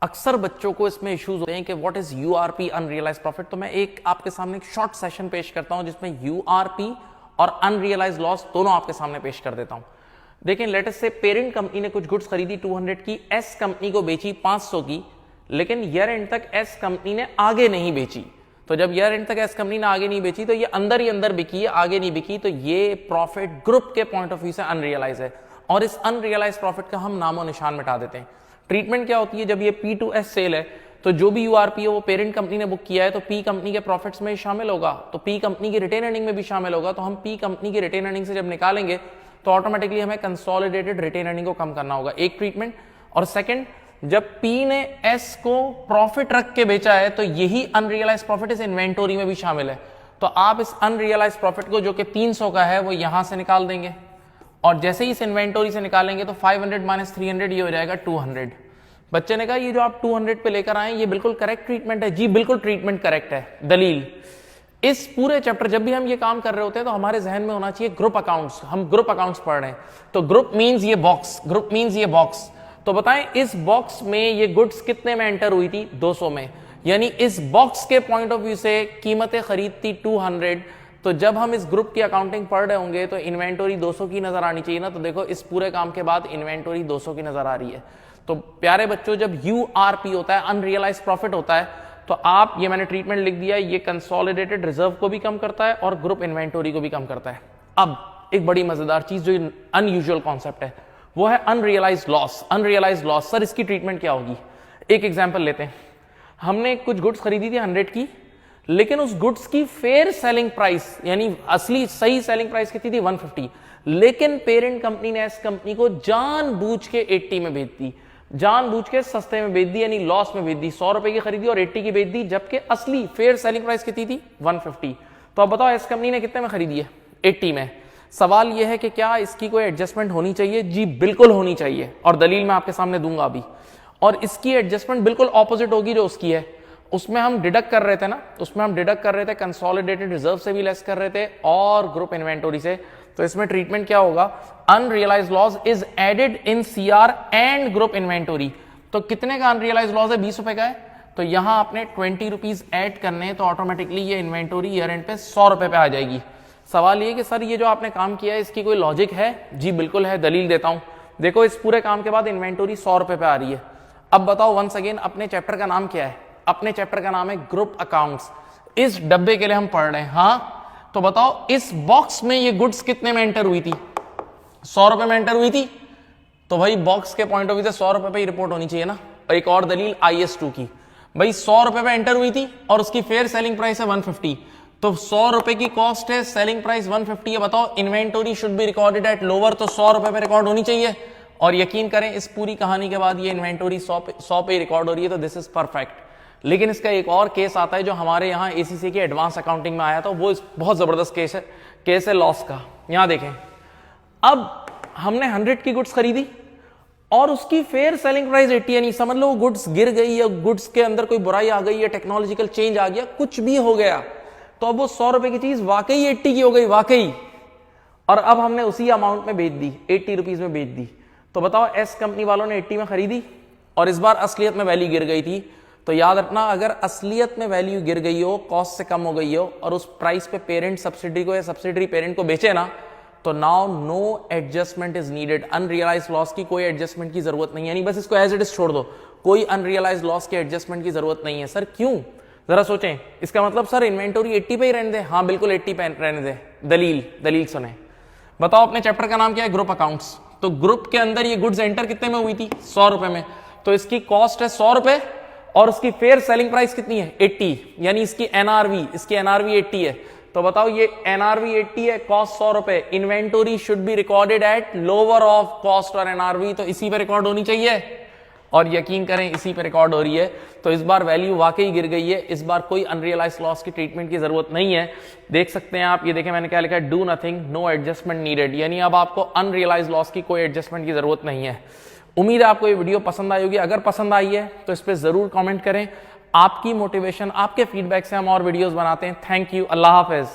अक्सर बच्चों को इसमें इश्यूज होते हैं कि what is URP unrealise profit. तो मैं एक आपके सामने एक शॉर्ट सेशन पेश करता हूं जिसमें यूआरपी और अनरियलाइज लॉस दोनों आपके सामने पेश कर देता हूं। देखें, लेट अस से पेरेंट कंपनी ने कुछ गुड्स खरीदी 200 की, एस कंपनी को बेची 500 की, लेकिन ईयर एंड तक एस कंपनी ने आगे नहीं बेची। तो जब ईयर एंड तक एस कंपनी ने आगे नहीं बेची तो ये अंदर ही अंदर बिकी है, आगे नहीं बिकी, तो ये प्रॉफिट ग्रुप के पॉइंट ऑफ व्यू से अनरियलाइज है और इस अनरियलाइज प्रॉफिट का हम नामो निशान मिटा देते हैं। ट्रीटमेंट क्या होती है, जब ये P2S सेल है तो जो भी यूआरपी है वो पेरेंट कंपनी ने बुक किया है तो पी कंपनी के प्रॉफिट्स में शामिल होगा, तो पी कंपनी की रिटेन अर्निंग में भी शामिल होगा। तो हम पी कंपनी की रिटेन अर्निंग से जब निकालेंगे तो ऑटोमेटिकली हमें कंसोलिडेटेड रिटेन अर्निंग को कम करना होगा, एक ट्रीटमेंट। और सेकंड, जब पी ने एस को प्रॉफिट रख के बेचा है तो यही अनरियलाइज प्रॉफिट इस इन्वेंटोरी में भी शामिल है। तो आप इस अनरियलाइज प्रॉफिट को जो कि 300 का है वो यहां से निकाल देंगे और जैसे ही इस इन्वेंटोरी से निकालेंगे तो 500 माइनस 300 ये हो जाएगा 200। बच्चे ने कहा ये जो आप 200 पे लेकर आए ये बिल्कुल करेक्ट ट्रीटमेंट है। जी बिल्कुल ट्रीटमेंट करेक्ट है। दलील, इस पूरे चैप्टर जब भी हम ये काम कर रहे होते हैं तो हमारे जहन में होना चाहिए ग्रुप अकाउंट्स। हम ग्रुप अकाउंट्स पढ़ रहे हैं तो ग्रुप मींस ये बॉक्स, ग्रुप मींस ये बॉक्स। तो बताएं इस बॉक्स में ये गुड्स कितने में एंटर हुई थी, 200 में, यानी इस बॉक्स के पॉइंट ऑफ व्यू से कीमतें खरीद थी 200। तो जब हम इस ग्रुप की अकाउंटिंग पढ़ रहे होंगे तो इन्वेंटोरी 200 की नजर आनी चाहिए ना। तो देखो इस पूरे काम के बाद इन्वेंटोरी 200 की नजर आ रही है। तो प्यारे बच्चों, जब यूआरपी होता है, अनरियलाइज प्रॉफिट होता है, तो आप, ये मैंने ट्रीटमेंट लिख दिया, ये कंसोलिडेटेड रिजर्व को भी कम करता है और ग्रुप इन्वेंटोरी को भी कम करता है। अब एक बड़ी मजेदार चीज जो अनयूजुअल कॉन्सेप्ट है वो है unrealise loss. Unrealise loss, sir इसकी ट्रीटमेंट क्या होगी? एक एग्जाम्पल लेते हैं। हमने कुछ गुड्स खरीदी थी 100 की, लेकिन उस गुड्स की फेयर सेलिंग प्राइस यानी असली सही सेलिंग प्राइस कितनी थी, 150, लेकिन पेरेंट कंपनी ने एस कंपनी को जानबूझ के 80 में बेच दी, जानबूझ के सस्ते में बेच दी, यानी लॉस में बेच दी। 100 रुपए की खरीदी और 80 की बेच दी, जबकि असली फेयर सेलिंग प्राइस कितनी थी, 150। तो अब बताओ एस कंपनी ने कितने में खरीदी है, 80 में। सवाल यह है कि क्या इसकी कोई एडजस्टमेंट होनी चाहिए? जी बिल्कुल होनी चाहिए और दलील मैं आपके सामने दूंगा अभी। और इसकी एडजस्टमेंट बिल्कुल ऑपोजिट होगी जो उसकी है। उसमें हम डिडक्ट कर रहे थे ना, उसमें हम डिडक्ट कर रहे थे कंसोलिडेटेड रिजर्व से भी लेस कर रहे थे और ग्रुप इन्वेंटोरी से। तो इसमें ट्रीटमेंट क्या होगा, unrealised loss is added in CR and group inventory. तो कितने का अनरियलाइज लॉस है, 20 रुपए का है, तो यहां आपने 20 रुपीज एड करने हैं, तो ऑटोमेटिकली ये इन्वेंटोरी ईयर एंड पे 100 रुपए पे आ जाएगी। सवाल ये कि सर ये जो आपने काम किया है इसकी कोई लॉजिक है? जी बिल्कुल है, दलील देता हूं। देखो इस पूरे काम के बाद इन्वेंटोरी 100 रुपए पे आ रही है। अब बताओ वंस अगेन, अपने चैप्टर का नाम क्या है? अपने चैप्टर का नाम है ग्रुप अकाउंट्स। इस डब्बे के लिए हम पढ़ रहे हैं। हाँ, तो बताओ इस बॉक्स में ये गुड्स कितने में एंटर हुई थी, 100 रुपए में एंटर हुई थी। तो भाई बॉक्स के पॉइंट ऑफ व्यू से 100 रुपए पे ही रिपोर्ट होनी चाहिए ना। और एक और दलील IS2 की, भाई 100 रुपए पे एंटर हुई थी और उसकी फेयर सेलिंग प्राइस है 150, तो 100 रुपए की कॉस्ट है, सेलिंग प्राइस 150 है। बताओ inventory should be recorded at lower, तो 100 रुपए पे रिकॉर्ड होनी चाहिए। और यकीन करें इस पूरी कहानी के बाद ये इन्वेंटोरी 100 पे रिकॉर्ड हो रही है, तो दिस इज परफेक्ट। लेकिन इसका एक और केस आता है जो हमारे यहाँ ACC की एडवांस अकाउंटिंग में आया था, वो बहुत जबरदस्त केस है लॉस का। यहां देखें, अब हमने 100 की गुड्स खरीदी और उसकी फेयर सेलिंग प्राइस 80 है। नहीं समझ लो गुड्स गिर गई या गुड्स के अंदर कोई बुराई आ गई या टेक्नोलॉजिकल चेंज आ गया, कुछ भी हो गया, तो अब वो 100 रुपए की चीज वाकई 80 की हो गई, वाकई। और अब हमने उसी अमाउंट में बेच दी, 80 रुपीज में बेच दी। तो बताओ एस कंपनी वालों ने 80 में खरीदी और इस बार असलियत में वैल्यू गिर गई थी। तो याद रखना, अगर असलियत में वैल्यू गिर गई हो, कॉस्ट से कम हो गई हो और उस प्राइस पे पेरेंट सब्सिडी को या सब्सिडरी पेरेंट को बेचे ना, तो now no adjustment is needed. Unrealised loss की कोई एडजस्टमेंट की जरूरत नहीं है, यानी बस इसको एज इट इज छोड़ दो, कोई अनरियलाइज लॉस के एडजस्टमेंट की जरूरत नहीं है। सर क्यों, जरा सोचें। इसका मतलब सर इन्वेंटोरी 80 पे ही रहने दे? हाँ बिल्कुल 80 पे रहने दे। दलील सुने। बताओ अपने चैप्टर का नाम क्या है, ग्रुप अकाउंट्स। तो ग्रुप के अंदर ये गुड्स एंटर कितने में हुई थी, 100 रुपए में, तो इसकी कॉस्ट है 100 रुपए और उसकी फेयर सेलिंग प्राइस कितनी है, 80, यानी इसकी एनआरवी 80 है। तो बताओ ये एनआरवी 80 है, कॉस्ट 100 रुपए, inventory should be recorded at lower of cost और एनआरवी, तो इसी पे रिकॉर्ड होनी चाहिए। और यकीन करें इसी पे रिकॉर्ड हो रही है। तो इस बार वैल्यू वाकई गिर गई है, इस बार कोई अनरियलाइज लॉस की ट्रीटमेंट की जरूरत नहीं है। देख सकते हैं आप, ये देखें मैंने क्या लिखा है, do nothing, no adjustment needed, यानी अब आपको अनरियलाइज लॉस की कोई एडजस्टमेंट की जरूरत नहीं है। उम्मीद है आपको ये वीडियो पसंद आई होगी। अगर पसंद आई है तो इस पर जरूर कमेंट करें। आपकी मोटिवेशन, आपके फीडबैक से हम और वीडियोस बनाते हैं। Thank you, Allah Hafiz.